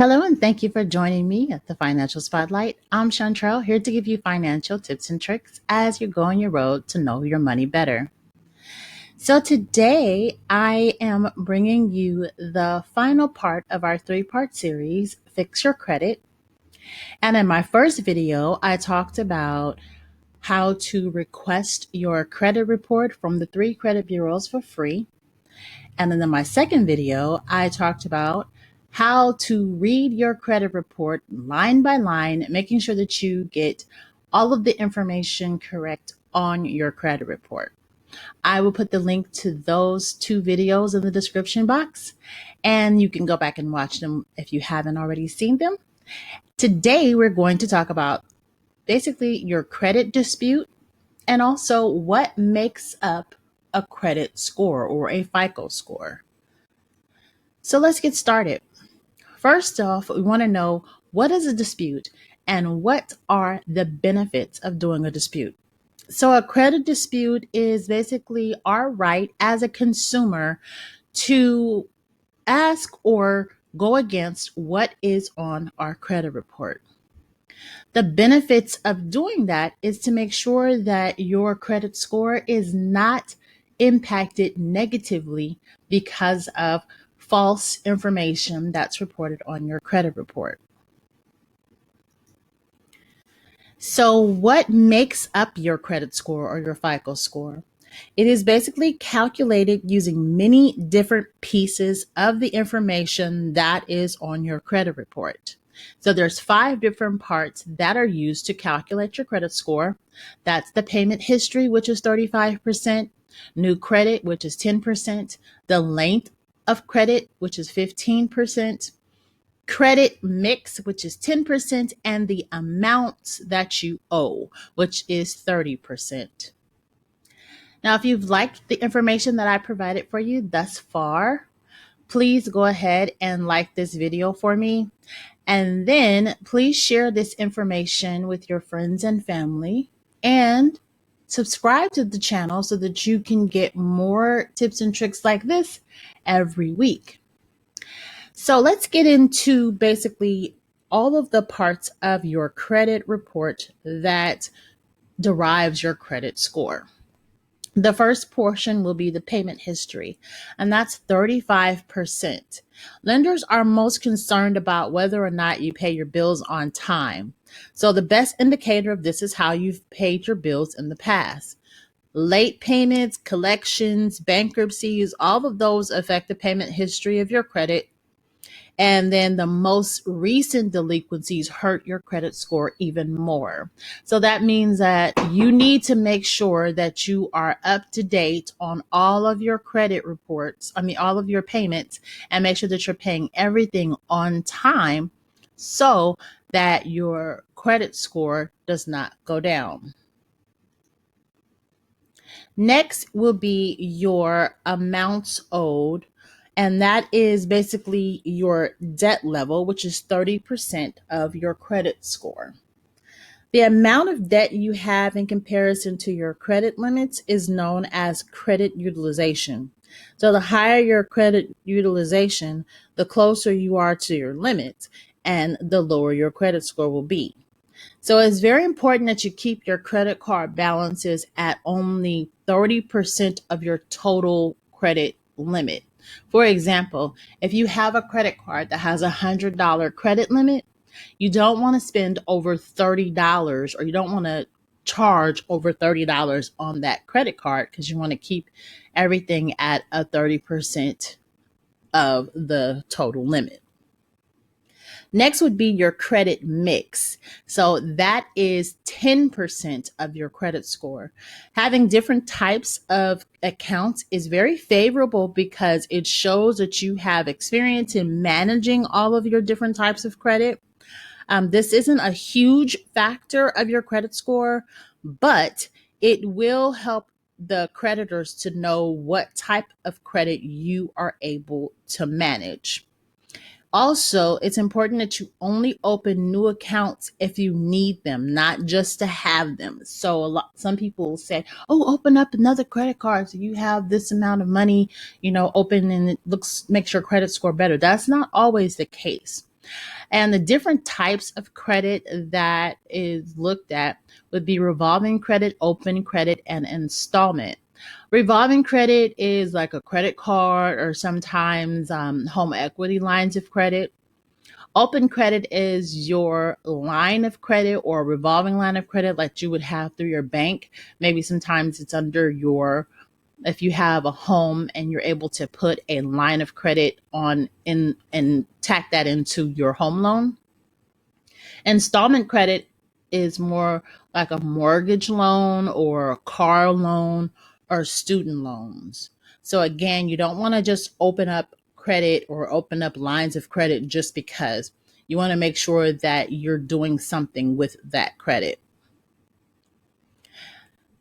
Hello, and thank you for joining me at the Financial Spotlight. I'm Chantrell, here to give you financial tips and tricks as you go on your road to know your money better. So, today I am bringing you the final part of our three-part series, Fix Your Credit. And in my first video, I talked about how to request your credit report from the three credit bureaus for free. And then in my second video, I talked about how to read your credit report line by line, making sure that you get all of the information correct on your credit report. I will put the link to those two videos in the description box, and you can go back and watch them if you haven't already seen them. Today, we're going to talk about basically your credit dispute and also what makes up a credit score or a FICO score. So let's get started. First off, we want to know what is a dispute and what are the benefits of doing a dispute. So a credit dispute is basically our right as a consumer to ask or go against what is on our credit report. The benefits of doing that is to make sure that your credit score is not impacted negatively because of false information that's reported on your credit report. So, what makes up your credit score or your FICO score? It is basically calculated using many different pieces of the information that is on your credit report. So there's 5 different parts that are used to calculate your credit score. That's the payment history, which is 35%, new credit, which is 10%, the length of credit, which is 15%, credit mix, which is 10%, and the amounts that you owe, which is 30%. Now, if you've liked the information that I provided for you thus far, please go ahead and like this video for me. And then please share this information with your friends and family and subscribe to the channel so that you can get more tips and tricks like this every week. So let's get into basically all of the parts of your credit report that derives your credit score. The first portion will be the payment history, and that's 35%. Lenders are most concerned about whether or not you pay your bills on time. So the best indicator of this is how you've paid your bills in the past. Late payments, collections, bankruptcies, all of those affect the payment history of your credit. And then the most recent delinquencies hurt your credit score even more. So that means that you need to make sure that you are up to date on all of your credit reports, all of your payments, and make sure that you're paying everything on time so that your credit score does not go down. Next will be your amounts owed. And that is basically your debt level, which is 30% of your credit score. The amount of debt you have in comparison to your credit limits is known as credit utilization. So the higher your credit utilization, the closer you are to your limits and the lower your credit score will be. So it's very important that you keep your credit card balances at only 30% of your total credit limit. For example, if you have a credit card that has a $100 credit limit, you don't want to spend over $30 or you don't want to charge over $30 on that credit card because you want to keep everything at a 30% of the total limit. Next would be your credit mix. So that is 10% of your credit score. Having different types of accounts is very favorable because it shows that you have experience in managing all of your different types of credit. This isn't a huge factor of your credit score, but it will help the creditors to know what type of credit you are able to manage. Also, it's important that you only open new accounts if you need them, not just to have them. So some people will say, oh, open up another credit card so you have this amount of money, open and it makes your credit score better. That's not always the case. And the different types of credit that is looked at would be revolving credit, open credit, and installment. Revolving credit is like a credit card or sometimes home equity lines of credit. Open credit is your line of credit or revolving line of credit like you would have through your bank. Maybe sometimes it's under your, if you have a home and you're able to put a line of credit on in and tack that into your home loan. Installment credit is more like a mortgage loan or a car loan or student loans. So again, you don't want to just open up credit or open up lines of credit just because. You want to make sure that you're doing something with that credit.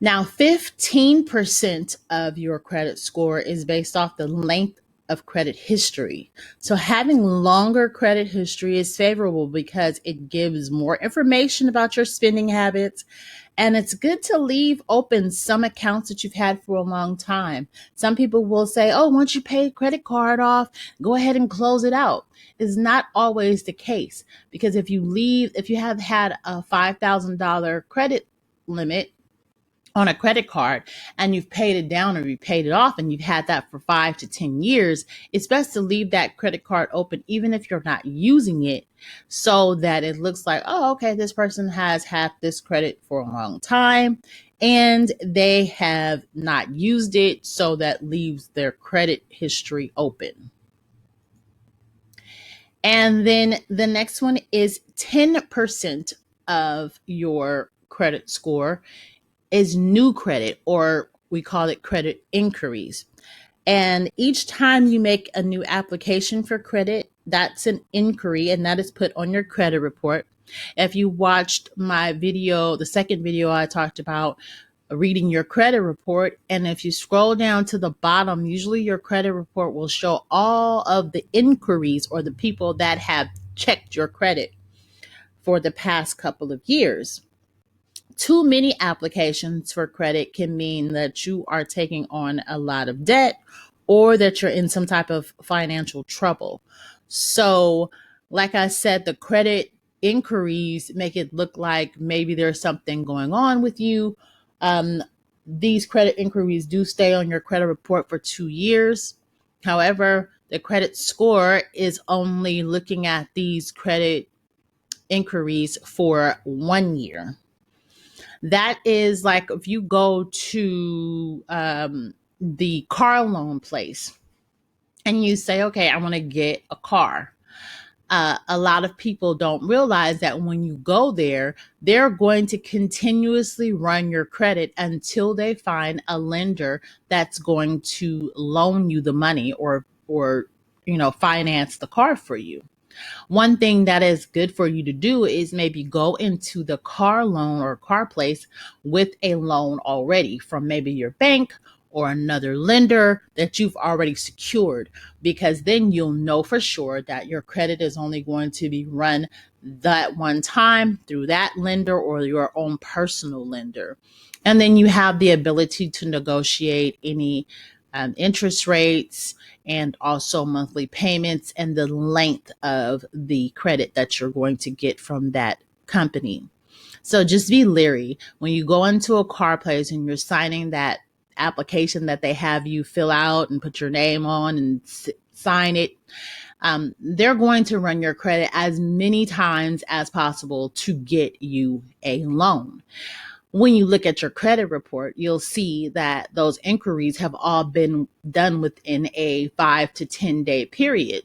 Now, 15% of your credit score is based off the length of credit history. So having longer credit history is favorable because it gives more information about your spending habits. And it's good to leave open some accounts that you've had for a long time. Some people will say, oh, once you pay a credit card off, go ahead and close it out. It's not always the case, because if you have had a $5,000 credit limit on a credit card and you've paid it down or you paid it off and you've had that for 5 to 10 years, it's best to leave that credit card open even if you're not using it, so that it looks like, oh, okay, this person has had this credit for a long time and they have not used it, so that leaves their credit history open. And then the next one is 10% of your credit score is new credit, or we call it credit inquiries. And each time you make a new application for credit, that's an inquiry and that is put on your credit report. If you watched my video, the second video, I talked about reading your credit report. And if you scroll down to the bottom, usually your credit report will show all of the inquiries or the people that have checked your credit for the past couple of years. Too many applications for credit can mean that you are taking on a lot of debt or that you're in some type of financial trouble. So, like I said, the credit inquiries make it look like maybe there's something going on with you. Um, these credit inquiries do stay on your credit report for 2 years. However, the credit score is only looking at these credit inquiries for 1 year. That is like if you go to the car loan place and you say, okay, I want to get a car. A lot of people don't realize that when you go there, they're going to continuously run your credit until they find a lender that's going to loan you the money or finance the car for you. One thing that is good for you to do is maybe go into the car loan or car place with a loan already from maybe your bank or another lender that you've already secured, because then you'll know for sure that your credit is only going to be run that one time through that lender or your own personal lender. And then you have the ability to negotiate any interest rates and also monthly payments and the length of the credit that you're going to get from that company. So just be leery when you go into a car place and you're signing that application that they have you fill out and put your name on and sign it. They're going to run your credit as many times as possible to get you a loan. When you look at your credit report, you'll see that those inquiries have all been done within a 5 to 10 day period.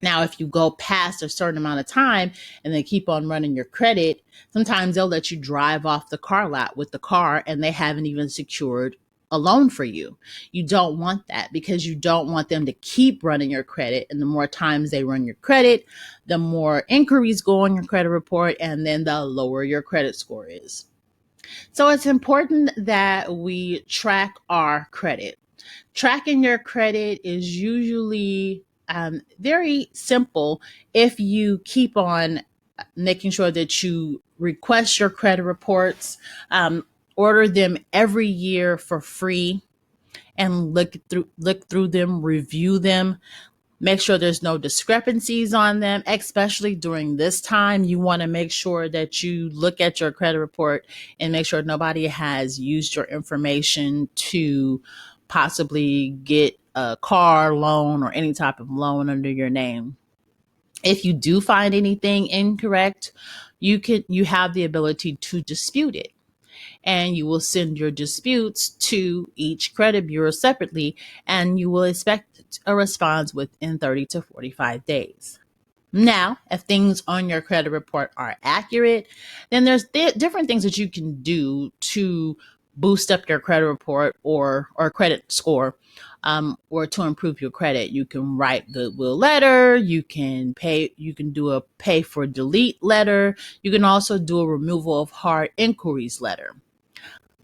Now, if you go past a certain amount of time and they keep on running your credit, sometimes they'll let you drive off the car lot with the car and they haven't even secured a loan for you. You don't want that, because you don't want them to keep running your credit. And the more times they run your credit, the more inquiries go on your credit report, and then the lower your credit score is. So it's important that we track our credit. Tracking your credit is usually very simple if you keep on making sure that you request your credit reports, order them every year for free, and look through them, review them. Make sure there's no discrepancies on them, especially during this time. You want to make sure that you look at your credit report and make sure nobody has used your information to possibly get a car loan or any type of loan under your name. If you do find anything incorrect, you have the ability to dispute it, and you will send your disputes to each credit bureau separately, and you will expect a response within 30 to 45 days. Now, if things on your credit report are accurate, then there's different things that you can do to boost up your credit report or credit score, or to improve your credit. You can write goodwill letter. You can do a pay for delete letter. You can also do a removal of hard inquiries letter.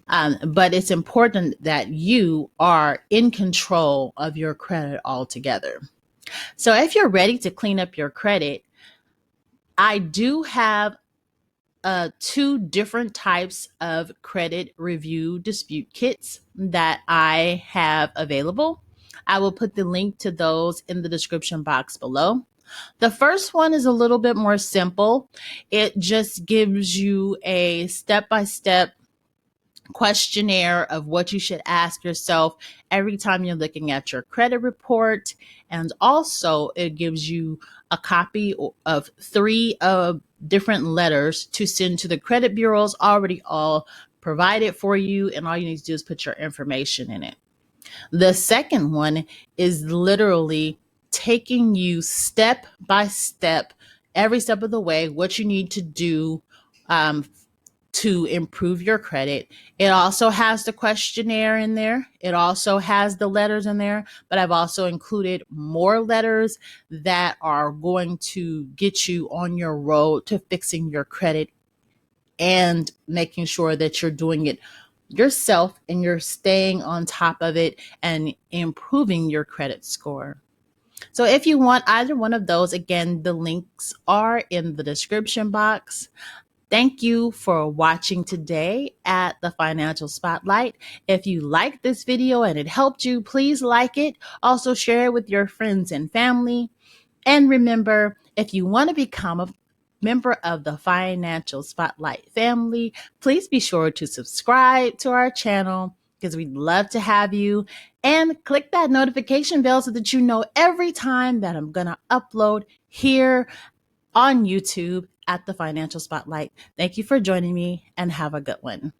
But it's important that you are in control of your credit altogether. So if you're ready to clean up your credit, I do have two different types of credit review dispute kits that I have available. I will put the link to those in the description box below. The first one is a little bit more simple. It just gives you a step-by-step questionnaire of what you should ask yourself every time you're looking at your credit report. And also, it gives you a copy of three different letters to send to the credit bureaus, already all provided for you. And all you need to do is put your information in it. The second one is literally taking you step by step, every step of the way, what you need to do to improve your credit. It also has the questionnaire in there. It also has the letters in there, but I've also included more letters that are going to get you on your road to fixing your credit and making sure that you're doing it yourself and you're staying on top of it and improving your credit score. So if you want either one of those, again, the links are in the description box. Thank you for watching today at the Financial Spotlight. If you liked this video and it helped you, please like it. Also share it with your friends and family. And remember, if you want to become a member of the Financial Spotlight family, please be sure to subscribe to our channel because we'd love to have you. And click that notification bell so that you know every time that I'm going to upload here on YouTube at the Financial Spotlight. Thank you for joining me and have a good one.